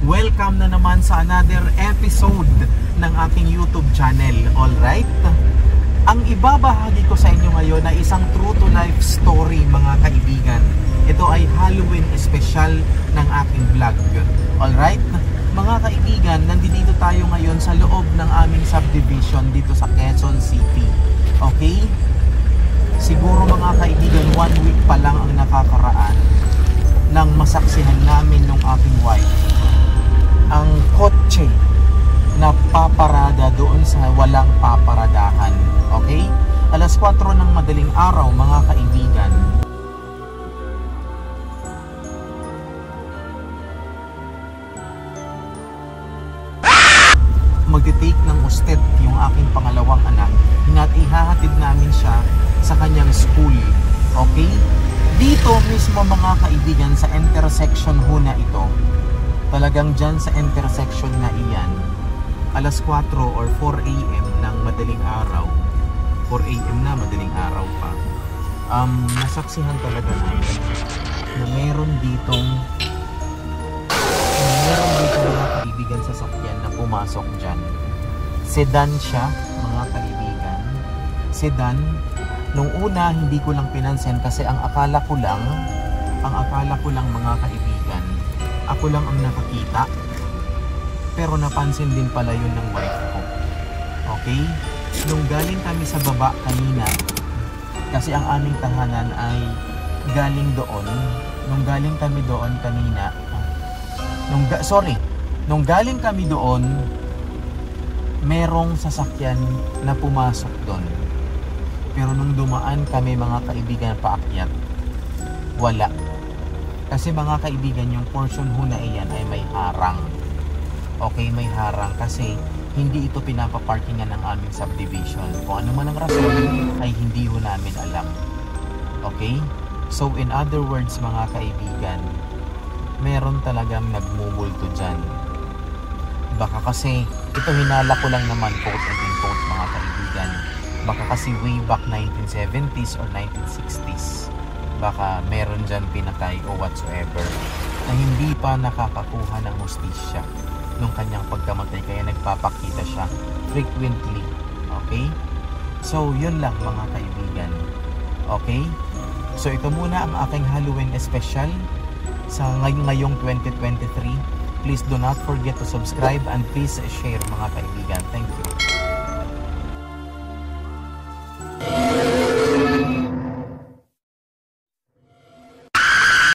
Welcome na naman sa another episode ng aking YouTube channel. Alright? Ang ibabahagi ko sa inyo ngayon ay isang true to life story, mga kaibigan. Ito ay Halloween special ng aking vlog. Alright? Mga kaibigan, nandito tayo ngayon sa loob ng aming subdivision dito sa Quezon City. Okay? Siguro mga kaibigan, 1 week pa lang ang nakakaraan nang masaksihan namin ng aking wife ang kotse na paparada doon sa walang paparadahan. Okay? Alas 4 ng madaling araw, mga kaibigan. Magti-take ng usted yung aking pangalawang anak. Ihahatid namin siya sa kanyang school. Okay? Dito mismo mga kaibigan sa intersection ho na ito. Talagang dyan sa intersection na iyan, alas 4 or 4 AM ng madaling araw, 4 AM na, madaling araw pa, nasaksihan talaga namin na meron ditong mga kaibigan sasakyan na pumasok dyan. Sedan siya, mga kaibigan. Sedan. Nung una, hindi ko lang pinansin kasi ang akala ko lang mga kaibigan, ako lang ang nakakita. Pero napansin din pala yun ng wife ko. Okay? Nung galing kami sa baba kanina, kasi ang aming tahanan ay galing doon. Nung galing kami doon kanina, nung galing kami doon, merong sasakyan na pumasok doon. Pero nung dumaan kami mga kaibigan paakyat, wala. Kasi mga kaibigan, yung portion ho na iyan ay may harang. Okay, may harang kasi hindi ito pinapaparkingan ng aming subdivision. Kung ano man ang rason ay hindi ho namin alam. Okay? So in other words mga kaibigan, meron talagang nagmumulto dyan. Baka kasi, ito hinala ko lang naman, quote and quote mga kaibigan. Baka kasi way back 1970s or 1960s, baka meron dyan pinatay o whatsoever na hindi pa nakakakuha ng hustisya nung kanyang pagkamatay, kaya nagpapakita siya frequently. Okay? So yun lang mga kaibigan. Okay? So ito muna ang aking Halloween special sa ngayong 2023. Please do not forget to subscribe and please share mga kaibigan. Thank you.